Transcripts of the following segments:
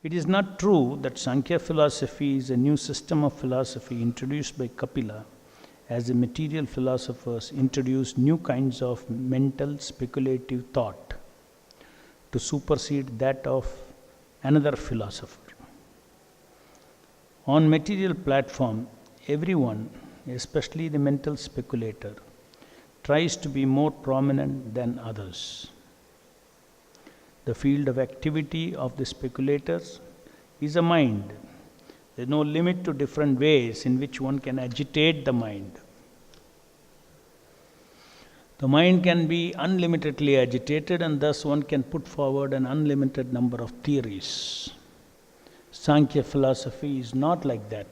It is not true that Sankhya philosophy is a new system of philosophy introduced by Kapila, as the material philosophers introduced new kinds of mental speculative thought to supersede that of another philosopher. On material platform, everyone, especially the mental speculator, tries to be more prominent than others. The field of activity of the speculators is a mind. There is no limit to different ways in which one can agitate the mind. The mind can be unlimitedly agitated, and thus one can put forward an unlimited number of theories. Sankhya philosophy is not like that.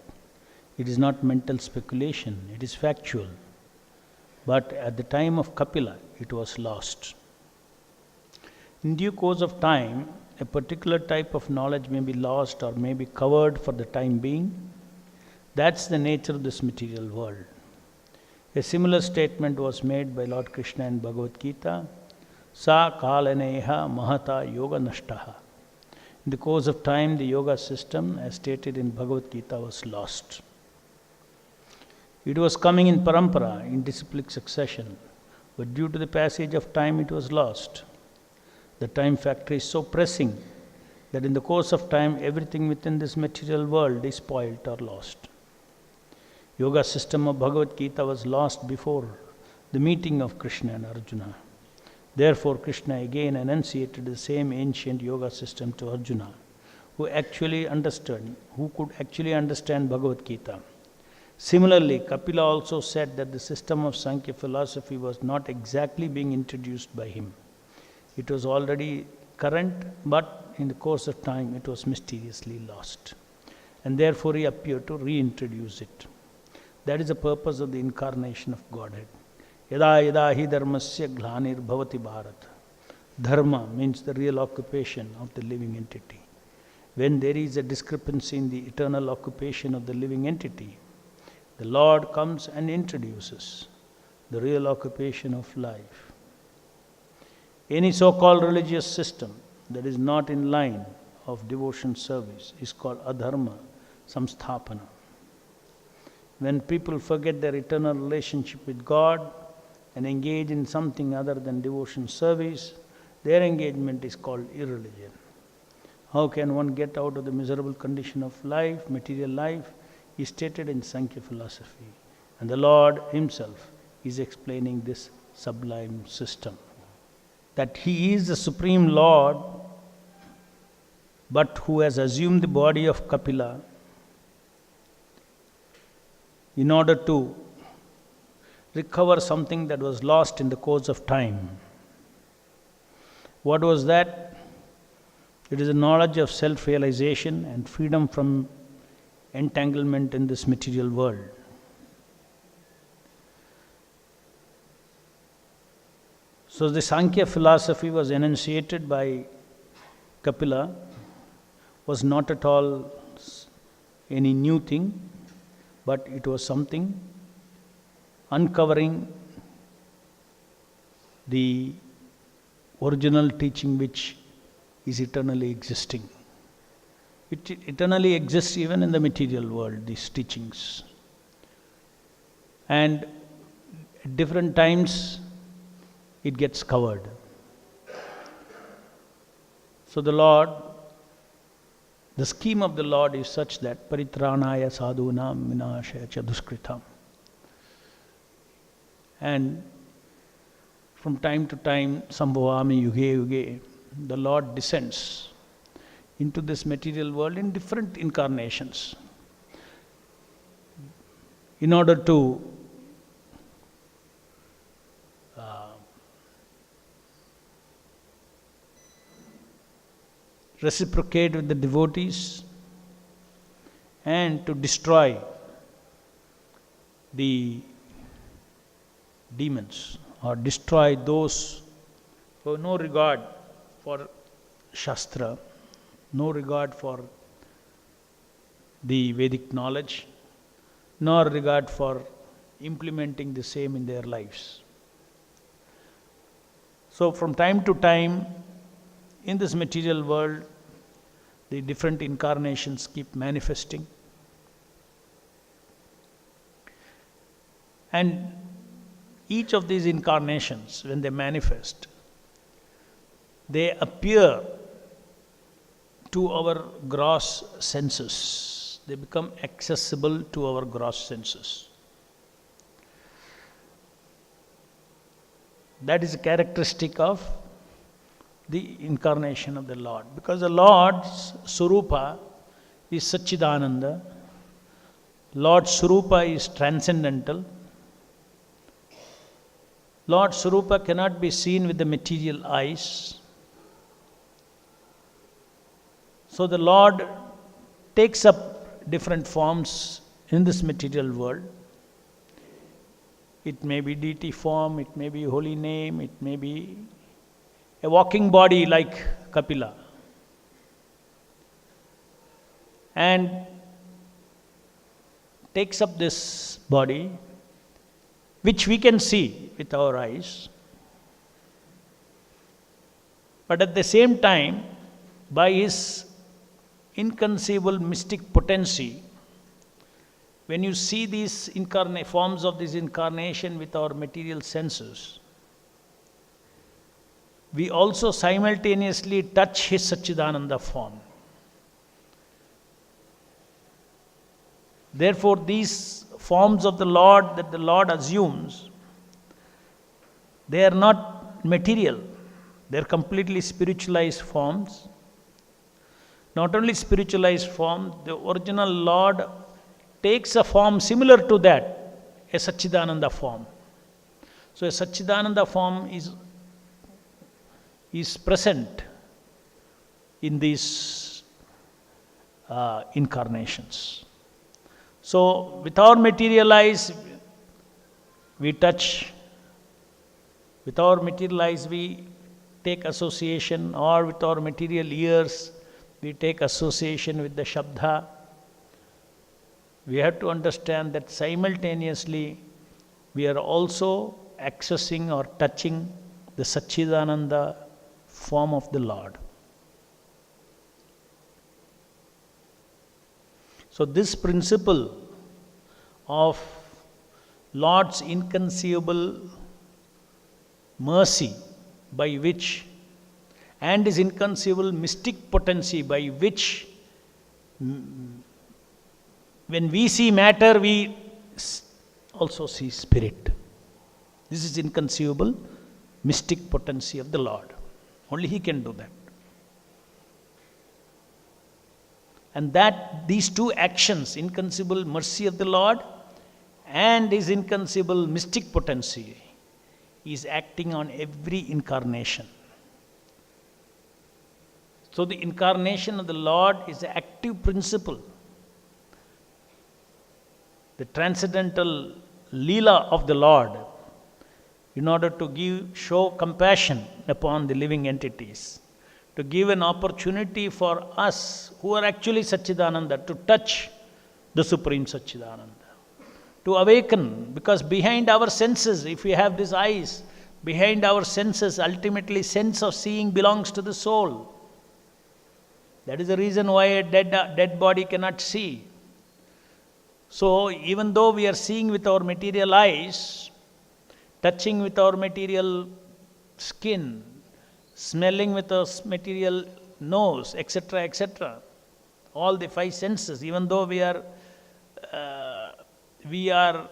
It is not mental speculation, it is factual. But at the time of Kapila, it was lost. In due course of time, a particular type of knowledge may be lost or may be covered for the time being. That's the nature of this material world. A similar statement was made by Lord Krishna in Bhagavad Gita, Sa kalaneha mahata yoga nashtaha. In the course of time, the yoga system, as stated in Bhagavad Gita, was lost. It was coming in parampara, in disciplic succession, but due to the passage of time, it was lost. The time factor is so pressing that in the course of time, everything within this material world is spoilt or lost. Yoga system of Bhagavad Gita was lost before the meeting of Krishna and Arjuna. Therefore, Krishna again enunciated the same ancient yoga system to Arjuna, who could actually understand Bhagavad Gita. Similarly, Kapila also said that the system of Sankhya philosophy was not exactly being introduced by him. It was already current, but in the course of time it was mysteriously lost. And therefore he appeared to reintroduce it. That is the purpose of the incarnation of Godhead. Yada yada hi dharmasya glanir bhavati bharata. Dharma means the real occupation of the living entity. When there is a discrepancy in the eternal occupation of the living entity, the Lord comes and introduces the real occupation of life. Any so-called religious system that is not in line of devotion service is called adharma samsthapana. When people forget their eternal relationship with God and engage in something other than devotion service, their engagement is called irreligion. How can one get out of the miserable condition of life, material life, is stated in Sankhya philosophy. And the Lord himself is explaining this sublime system. That he is the Supreme Lord, but who has assumed the body of Kapila in order to recover something that was lost in the course of time. What was that? It is a knowledge of self-realization and freedom from entanglement in this material world. So the Sankhya philosophy was enunciated by Kapila, was not at all any new thing, but it was something uncovering the original teaching which is eternally existing. It eternally exists even in the material world, these teachings. And at different times it gets covered. So the scheme of the Lord is such that paritranaya sadhunam vinashaya cha duskritam. And from time to time, sambhavami yuge yuge, the Lord descends into this material world in different incarnations in order to reciprocate with the devotees and to destroy the demons or destroy those who have no regard for Shastra, no regard for the Vedic knowledge, nor regard for implementing the same in their lives. So from time to time, in this material world, the different incarnations keep manifesting. And each of these incarnations, when they manifest, they appear to our gross senses. They become accessible to our gross senses. That is a characteristic of the incarnation of the Lord. Because the Lord's Swarupa is Satchidananda. Lord Swarupa is transcendental. Lord Swarupa cannot be seen with the material eyes. So the Lord takes up different forms in this material world. It may be deity form, it may be holy name, it may be a walking body like Kapila. And takes up this body, which we can see with our eyes. But at the same time, by his inconceivable mystic potency, when you see these forms of this incarnation with our material senses, we also simultaneously touch his Satchidananda form. Therefore, these forms of the Lord that the Lord assumes, they are not material. They are completely spiritualized forms. Not only spiritualized form, the original Lord takes a form similar to that, a Satchidananda form. So a Satchidananda form is present in these incarnations. So with our material eyes, we touch. With our material eyes, we take association, or with our material ears, we take association with the Shabda. We have to understand that simultaneously we are also accessing or touching the Satchidananda form of the Lord. So this principle of Lord's inconceivable mercy by which, and his inconceivable mystic potency by which, when we see matter, we also see spirit. This is inconceivable mystic potency of the Lord. Only he can do that. And that these two actions, inconceivable mercy of the Lord and his inconceivable mystic potency, is acting on every incarnation. So the incarnation of the Lord is an active principle. The transcendental Leela of the Lord, in order to show compassion upon the living entities, to give an opportunity for us who are actually Satchidananda to touch the Supreme Satchidananda, to awaken, because behind our senses, if we have these eyes, behind our senses, ultimately sense of seeing belongs to the soul. That is the reason why a dead body cannot see. So even though we are seeing with our material eyes, touching with our material skin, smelling with our material nose, etc., all the five senses, even though we are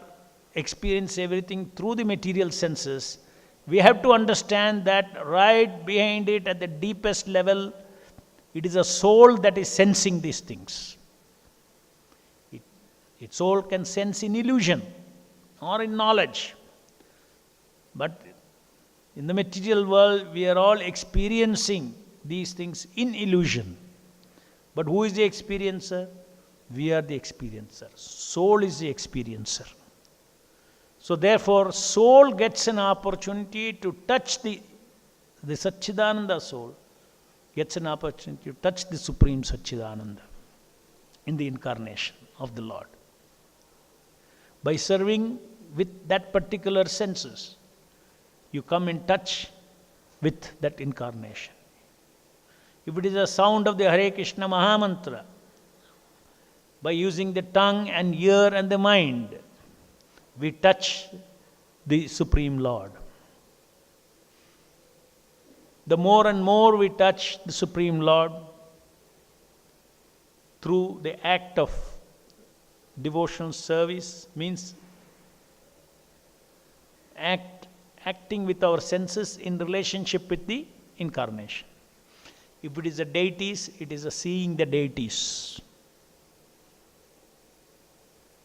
experiencing everything through the material senses, we have to understand that right behind it, at the deepest level, it is a soul that is sensing these things. Its soul can sense in illusion or in knowledge. But in the material world, we are all experiencing these things in illusion. But who is the experiencer? We are the experiencer. Soul is the experiencer. So therefore, soul gets an opportunity to touch the Satchidananda soul, gets an opportunity to touch the Supreme Satchidananda in the incarnation of the Lord. By serving with that particular senses, you come in touch with that incarnation. if it is a sound of the Hare Krishna Mahamantra, by using the tongue and ear and the mind, we touch the Supreme Lord. The more and more we touch the Supreme Lord through the act of devotional service, means acting with our senses in relationship with the incarnation. If it is the deities, it is a seeing the deities.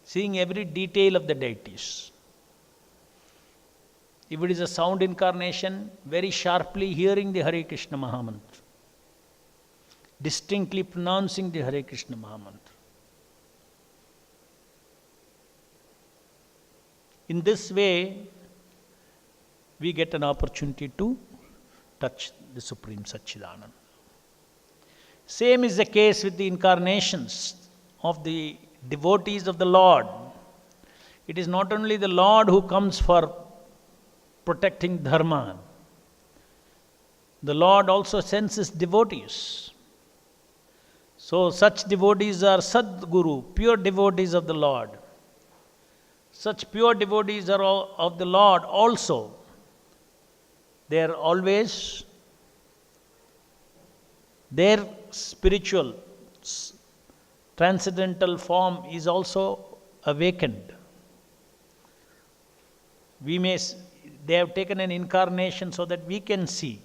Seeing every detail of the deities. If it is a sound incarnation, very sharply hearing the Hare Krishna Mahamantra. Distinctly pronouncing the Hare Krishna Mahamantra. In this way, we get an opportunity to touch the Supreme Satchidananda. Same is the case with the incarnations of the devotees of the Lord. It is not only the Lord who comes for protecting dharma. The Lord also sends His devotees. So such devotees are Sadguru, pure devotees of the Lord. Such pure devotees are of the Lord also. They are always, their spiritual, transcendental form is also awakened. They have taken an incarnation so that we can see.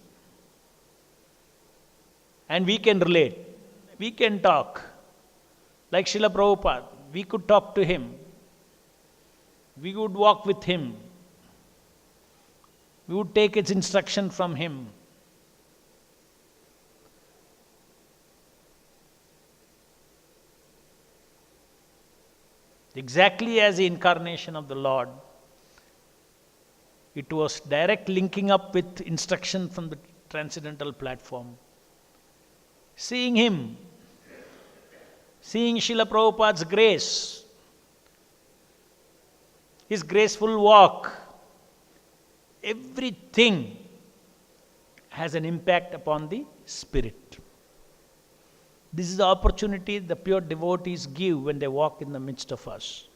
And we can relate. We can talk. Like Srila Prabhupada, we could talk to him. We would walk with him. We would take its instruction from him. Exactly as the incarnation of the Lord, it was direct linking up with instruction from the transcendental platform. Seeing him, seeing Srila Prabhupada's grace, his graceful walk, everything has an impact upon the spirit. This is the opportunity the pure devotees give when they walk in the midst of us.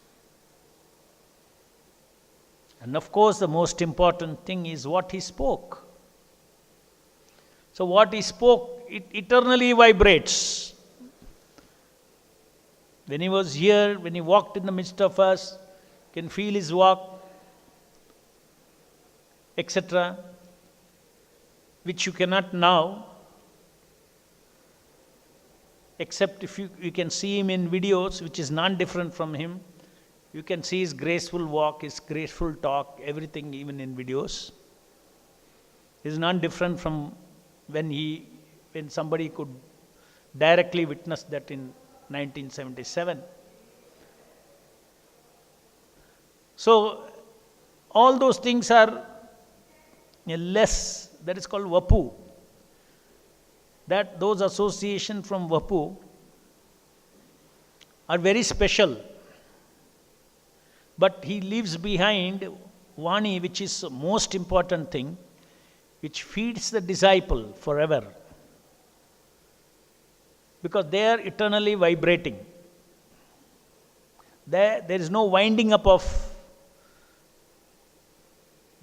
And of course, the most important thing is what he spoke. So what he spoke, it eternally vibrates. When he was here, when he walked in the midst of us, you can feel his walk, etc., which you cannot now, except if you can see him in videos, which is non-different from him. You can see his graceful walk, his graceful talk, everything even in videos. It is non-different from when somebody could directly witness that in 1977. So, all those things are less, that is called Vapu. That those associations from Vapu are very special. But he leaves behind Vani, which is the most important thing, which feeds the disciple forever. Because they are eternally vibrating. There is no winding up of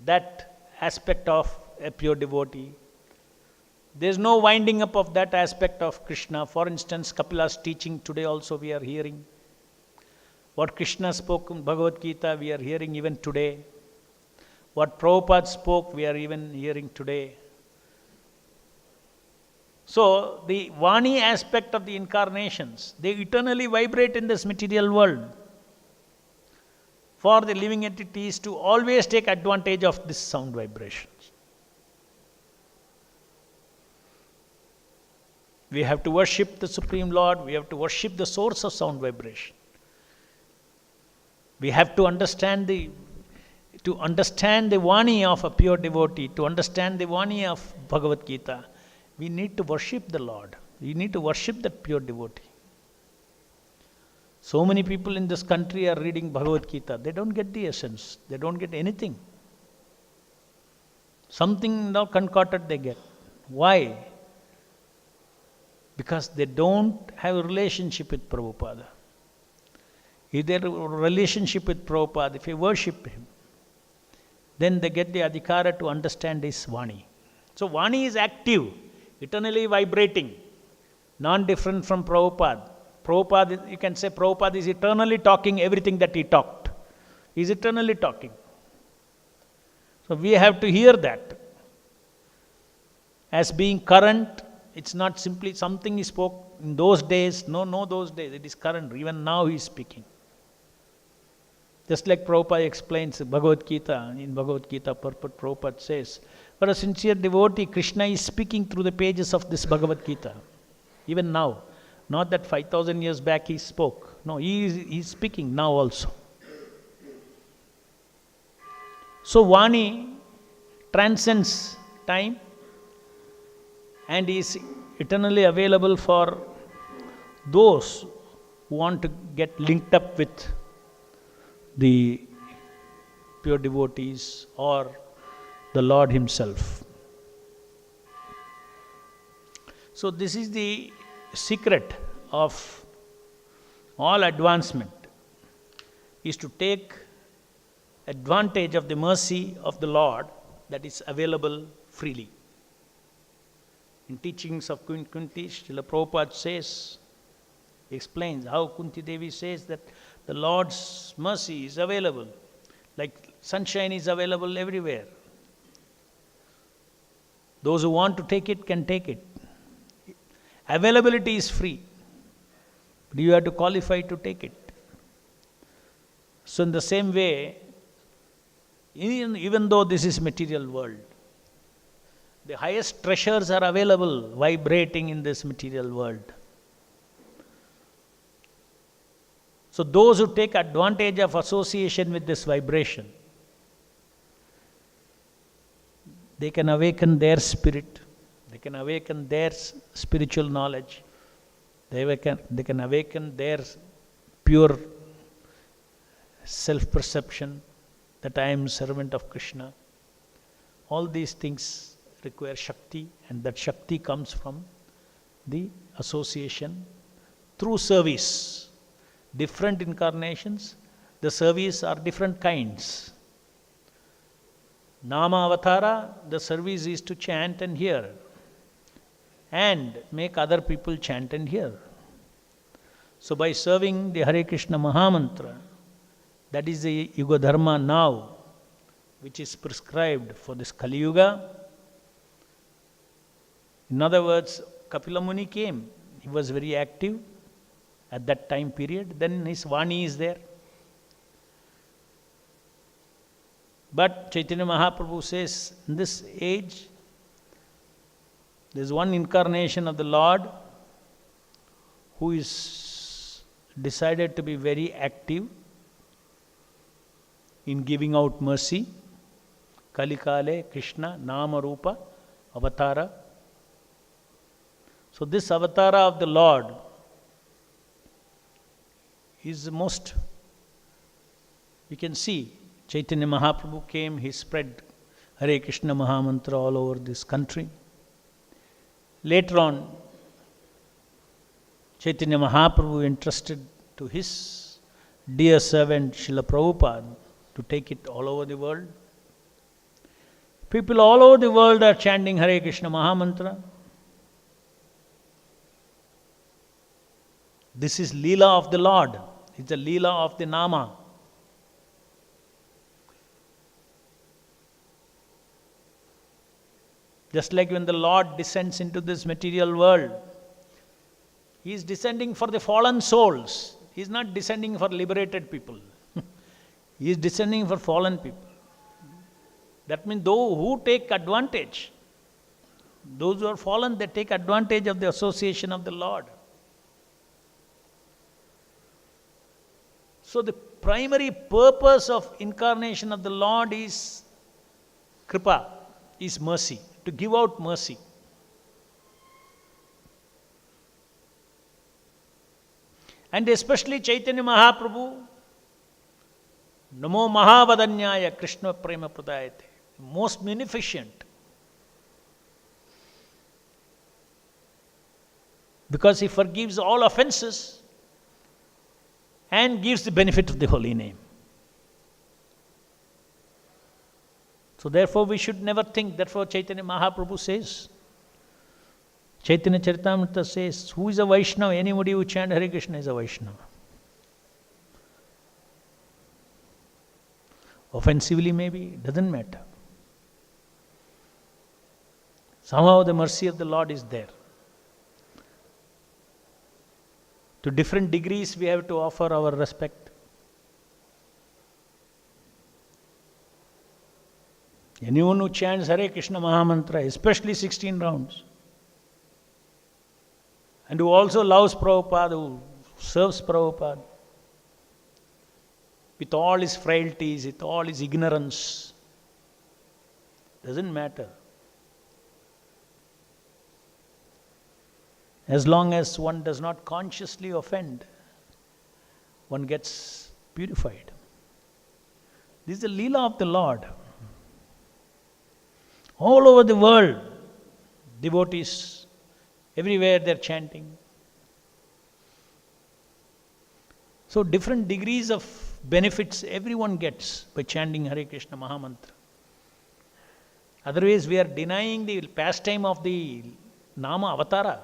that aspect of a pure devotee. There is no winding up of that aspect of Krishna. For instance, Kapila's teaching today also we are hearing. What Krishna spoke in Bhagavad Gita, we are hearing even today. What Prabhupada spoke, we are even hearing today. So, the Vani aspect of the incarnations, they eternally vibrate in this material world. For the living entities to always take advantage of this sound vibrations. We have to worship the Supreme Lord, we have to worship the source of sound vibration. We have to understand the Vani of a pure devotee, to understand the Vani of Bhagavad Gita, we need to worship the Lord. We need to worship that pure devotee. So many people in this country are reading Bhagavad Gita. They don't get the essence. They don't get anything. Something now concocted they get. Why? because they don't have a relationship with Prabhupada. If they have a relationship with Prabhupada, if they worship him, then they get the adhikara to understand his Vani. So Vani is active, eternally vibrating, non-different from Prabhupada. Prabhupada, you can say Prabhupada is eternally talking everything that he talked. He is eternally talking. So we have to hear that. As being current, it's not simply something he spoke in those days. No, those days. It is current. Even now he is speaking. Just like Prabhupada explains Bhagavad Gita, in Bhagavad Gita purport, Prabhupada says, for a sincere devotee, Krishna is speaking through the pages of this Bhagavad Gita. Even now. Not that 5,000 years back he spoke. No, he is speaking now also. So Vani transcends time and is eternally available for those who want to get linked up with the pure devotees or the Lord himself. So this is the secret of all advancement, is to take advantage of the mercy of the Lord that is available freely. In teachings of Kunti, Srila Prabhupada says, explains how Kunti Devi says that the Lord's mercy is available, like sunshine is available everywhere. Those who want to take it can take it. Availability is free, but you have to qualify to take it. So in the same way, even though this is material world, the highest treasures are available, vibrating in this material world. So those who take advantage of association with this vibration, they can awaken their spirit, they can awaken their spiritual knowledge, they can awaken their pure self-perception that I am servant of Krishna. All these things require Shakti, and that Shakti comes from the association through service. Different incarnations, the service are different kinds. Nama Avatara, the service is to chant and hear, and make other people chant and hear. So by serving the Hare Krishna Mahamantra, that is the Yuga Dharma now, which is prescribed for this Kali Yuga. In other words, Kapila Muni came. He was very active at that time period. Then his Vani is there. But Chaitanya Mahaprabhu says, in this age, there is one incarnation of the Lord who is decided to be very active in giving out mercy. Kalikale Krishna Nama Rupa Avatara. So this Avatara of the Lord is the most, you can see, Chaitanya Mahaprabhu came, he spread Hare Krishna Mahamantra all over this country. Later on, Chaitanya Mahaprabhu entrusted to his dear servant Srila Prabhupada to take it all over the world. People all over the world are chanting Hare Krishna Mahamantra. This is Leela of the Lord. It's the Leela of the Nama. Just like when the Lord descends into this material world, He is descending for the fallen souls. He is not descending for liberated people. He is descending for fallen people. That means those who take advantage, those who are fallen, they take advantage of the association of the Lord. So the primary purpose of incarnation of the Lord is Kripa, is mercy, to give out mercy. And especially Chaitanya Mahaprabhu, Namo Mahavadanyaya Krishna Prema Pradayate, most munificent. because he forgives all offenses and gives the benefit of the holy name. So therefore we should never think, therefore Chaitanya Mahaprabhu says, Chaitanya Charitamrita says, who is a Vaishnava? Anybody who chants Hare Krishna is a Vaishnava. Offensively maybe, doesn't matter. Somehow the mercy of the Lord is there. To different degrees we have to offer our respect. Anyone who chants Hare Krishna Mahamantra, especially 16 rounds, and who also loves Prabhupada, who serves Prabhupada, with all his frailties, with all his ignorance, doesn't matter. As long as one does not consciously offend, one gets purified. This is the Leela of the Lord. All over the world, devotees, everywhere they are chanting. So different degrees of benefits everyone gets by chanting Hare Krishna Mahamantra. Otherwise we are denying the pastime of the Nama Avatara.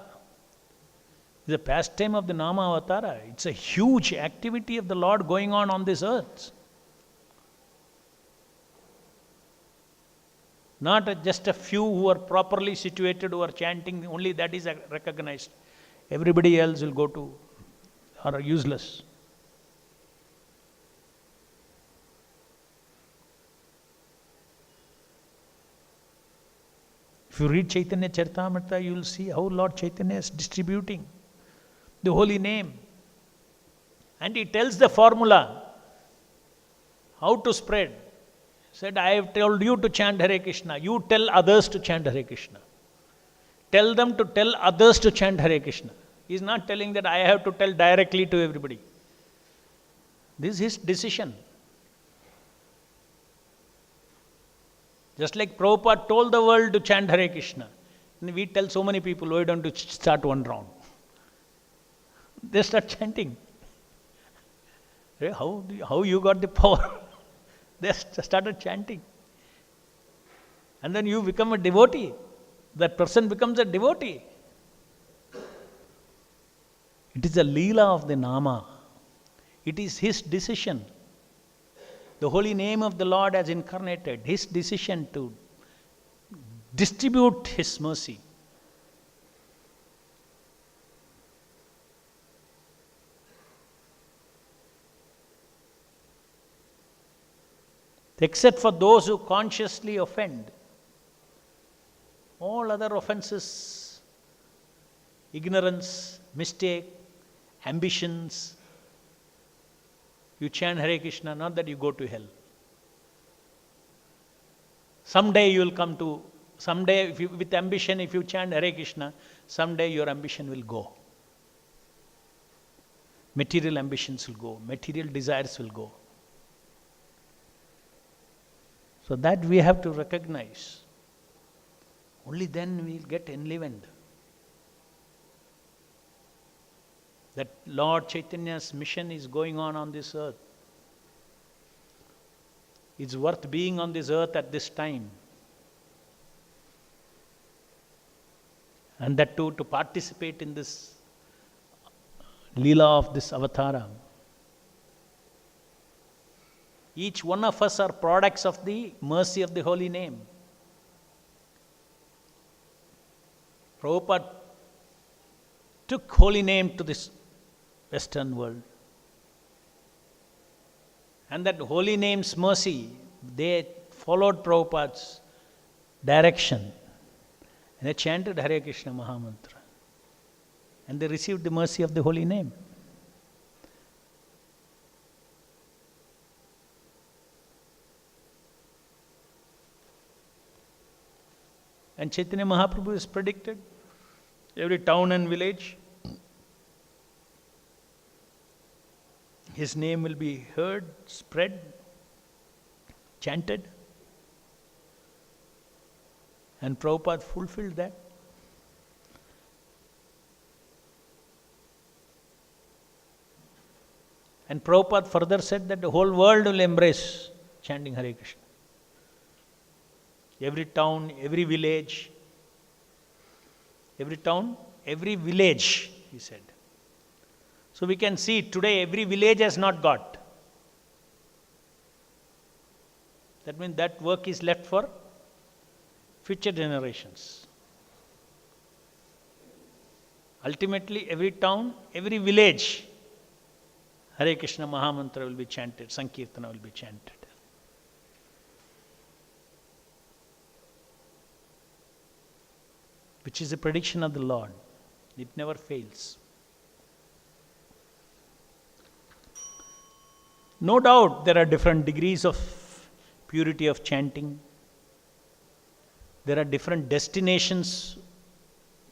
The pastime of the Nama Avatara. It's a huge activity of the Lord going on this earth. Not just a few who are properly situated, who are chanting, only that is recognized. Everybody else will go to, are useless. If you read Chaitanya Charitamrita, you will see how Lord Chaitanya is distributing the holy name. And he tells the formula, how to spread. He said, I have told you to chant Hare Krishna. You tell others to chant Hare Krishna. Tell them to tell others to chant Hare Krishna. He is not telling that I have to tell directly to everybody. This is his decision. Just like Prabhupada told the world to chant Hare Krishna. And we tell so many people, why don't you start one round? They start chanting. How you got the power? They started chanting. And then you become a devotee. That person becomes a devotee. It is a Leela of the Nama. It is his decision. The holy name of the Lord has incarnated. His decision to distribute his mercy. Except for those who consciously offend. All other offenses, ignorance, mistake, ambitions, you chant Hare Krishna, not that you go to hell. Someday you will come to, someday with ambition, if you chant Hare Krishna, someday your ambition will go. Material ambitions will go, material desires will go. So that we have to recognize. Only then we will get enlivened. That Lord Chaitanya's mission is going on this earth. It's worth being on this earth at this time. And that too, to participate in this Leela of this Avatara. Each one of us are products of the mercy of the holy name. Prabhupada took holy name to this Western world. And that holy name's mercy, they followed Prabhupada's direction. And they chanted Hare Krishna Mahamantra. And they received the mercy of the holy name. And Chaitanya Mahaprabhu has predicted every town and village, his name will be heard, spread, chanted. And Prabhupada fulfilled that. And Prabhupada further said that the whole world will embrace chanting Hare Krishna. Every town, every village, he said. So we can see today every village has not got. That means that work is left for future generations. Ultimately, every town, every village, Hare Krishna Mahamantra will be chanted, Sankirtana will be chanted. Which is a prediction of the Lord. It never fails. No doubt there are different degrees of purity of chanting. There are different destinations.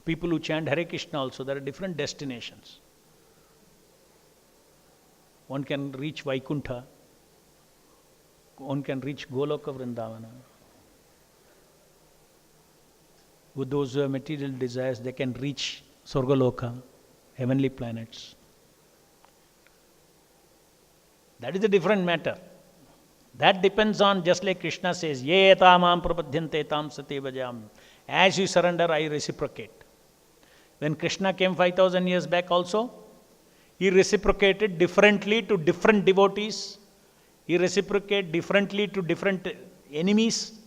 People who chant Hare Krishna also, there are different destinations. One can reach Vaikuntha. One can reach Goloka Vrindavana. With those who have material desires, they can reach Swargaloka, heavenly planets. That is a different matter. That depends on, just like Krishna says, Ye etamam prapadhyante tam sate bhajam. As you surrender, I reciprocate. When Krishna came 5,000 years back also, he reciprocated differently to different devotees. He reciprocated differently to different enemies.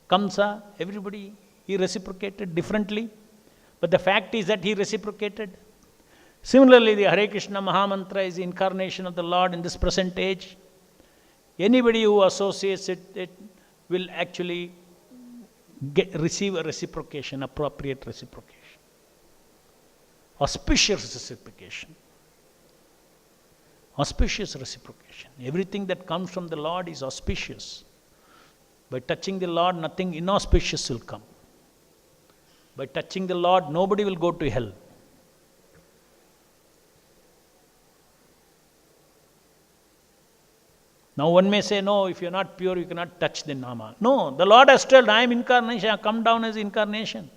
Kamsa, everybody, he reciprocated differently. But the fact is that he reciprocated. Similarly, the Hare Krishna Mahamantra is the incarnation of the Lord in this present age. Anybody who associates it will actually receive a reciprocation, appropriate reciprocation. Auspicious reciprocation. Auspicious reciprocation. Everything that comes from the Lord is auspicious. By touching the Lord, nothing inauspicious will come. By touching the Lord, nobody will go to hell. Now one may say, no, if you're not pure, you cannot touch the Nama. No, the Lord has told, I am incarnation, I come down as incarnation.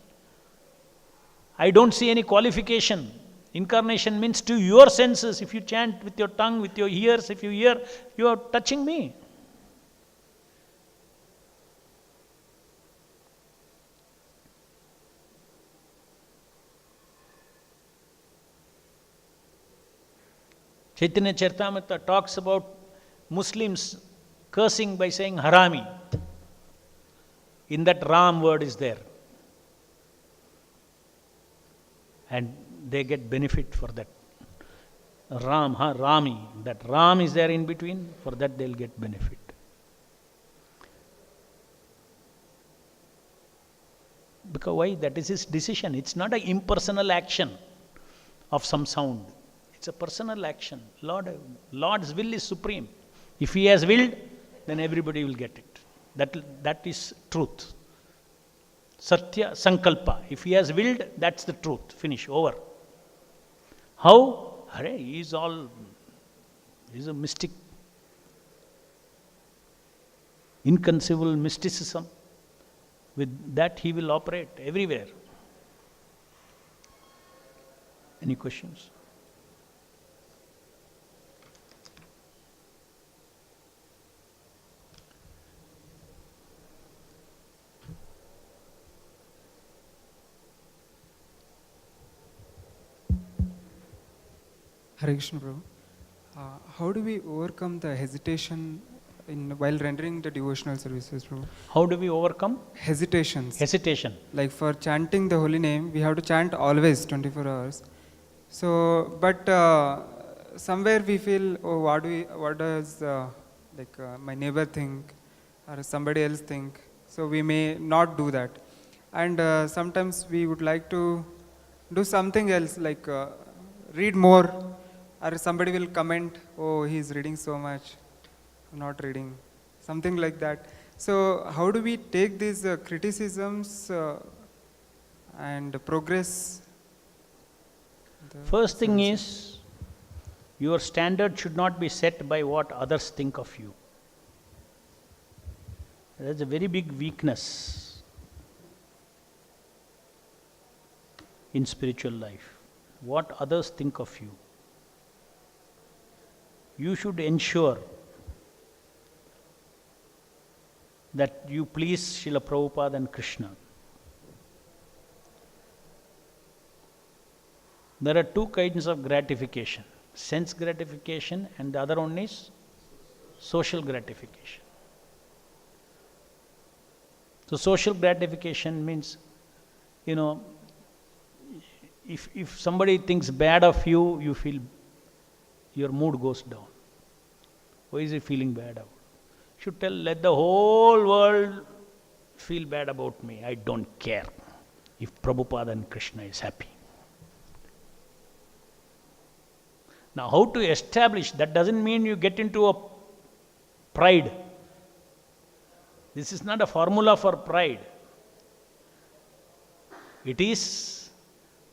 I don't see any qualification. Incarnation means to your senses. If you chant with your tongue, with your ears, if you hear, you are touching me. Chaitanya Charitamrita talks about Muslims cursing by saying harami. In that Ram word is there. And they get benefit for that. Rami. That Ram is there in between, for that they'll get benefit. Because why? That is his decision. It's not an impersonal action of some sound. It's a personal action. Lord's will is supreme. If he has willed, then everybody will get it. That is truth. Satya Sankalpa. If he has willed, that's the truth. Finish. Over. How? Hare, he's a mystic. Inconceivable mysticism. With that he will operate everywhere. Any questions? Hare Krishna Prabhu. How do we overcome the hesitation while rendering the devotional services, Prabhu? How do we overcome? Hesitations. Hesitation. Like for chanting the holy name, we have to chant always 24 hours. So, but somewhere we feel, oh, what does my neighbor think or somebody else think? So we may not do that. And sometimes we would like to do something else, like read more, or somebody will comment, oh, he's reading so much, I'm not reading, something like that. So how do we take these criticisms and progress? First thing is, your standard should not be set by what others think of you. That's a very big weakness in spiritual life. What others think of you. you should ensure that you please Srila Prabhupada and Krishna. There are two kinds of gratification, sense gratification, and the other one is social gratification. So social gratification means, if somebody thinks bad of you, you feel, your mood goes down. Why is he feeling bad about? Should tell, let the whole world feel bad about me. I don't care if Prabhupada and Krishna is happy. Now, how to establish, that doesn't mean you get into a pride. This is not a formula for pride. It is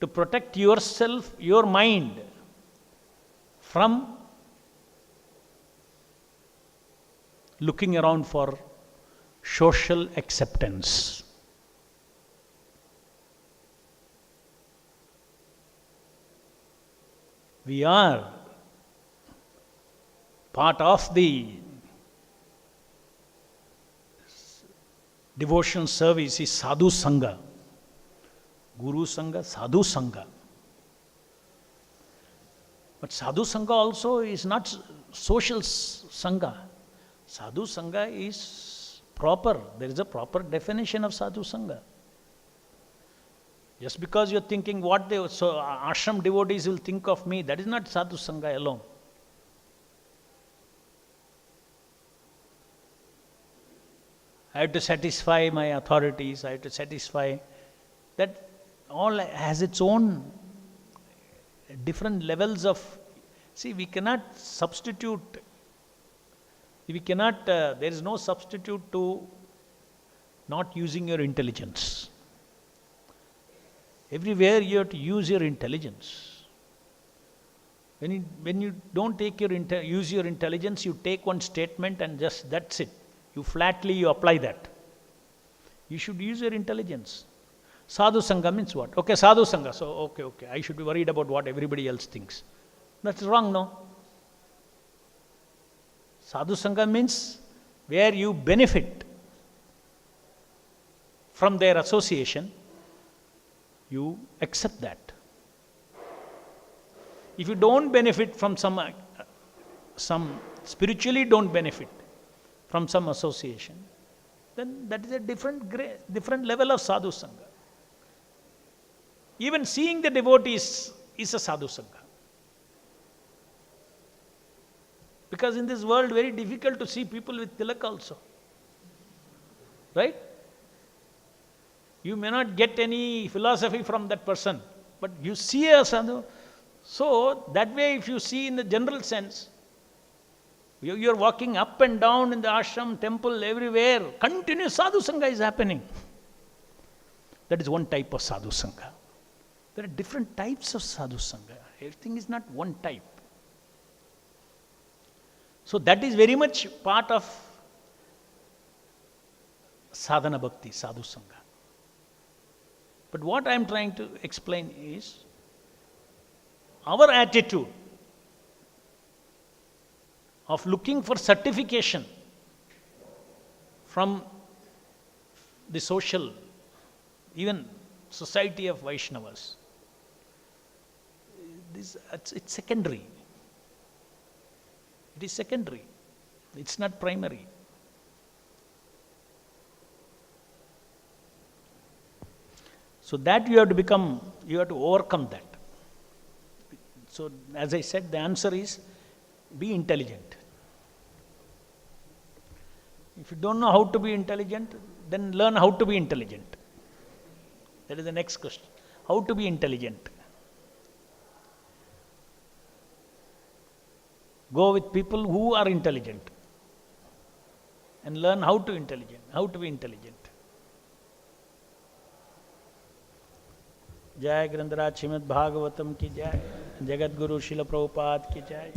to protect yourself, your mind, from looking around for social acceptance. We are part of the devotional service is Sadhu Sangha. Guru Sangha, Sadhu Sangha. But Sadhu Sangha also is not social Sangha. Sadhu Sangha is proper. There is a proper definition of Sadhu Sangha. Just because you're thinking what the ashram devotees will think of me, that is not Sadhu Sangha alone. I have to satisfy my authorities, I have to satisfy, that all has its own different levels of, see, we cannot substitute, there is no substitute to not using your intelligence. Everywhere you have to use your intelligence. When you don't use your intelligence, you take one statement and just that's it. You apply that. You should use your intelligence. Sadhu Sangha means what? Okay, Sadhu Sangha. So, okay. I should be worried about what everybody else thinks. That's wrong, no? Sadhu Sangha means where you benefit from their association, you accept that. If you don't benefit from some spiritually don't benefit from some association, then that is a different level of Sadhu Sangha. Even seeing the devotees is a Sadhu Sangha. Because in this world, very difficult to see people with tilak also. Right? You may not get any philosophy from that person, but you see a sadhu. So, that way if you see in the general sense, you are walking up and down in the ashram, temple, everywhere, continuous Sadhu Sangha is happening. That is one type of Sadhu Sangha. There are different types of Sadhu Sangha. Everything is not one type. So that is very much part of sadhana bhakti, Sadhu Sangha. But what I am trying to explain is our attitude of looking for certification from the social, even society of Vaishnavas. It's secondary. It is secondary. It's not primary. So that you have to overcome that. So as I said, the answer is be intelligent. If you don't know how to be intelligent, then learn how to be intelligent. That is the next question. How to be intelligent? Go with people who are intelligent and learn how to be intelligent. जय ग्रंथराज श्रीमद् भागवतम की जय, जगत गुरु शिल प्रभुपाद की जय.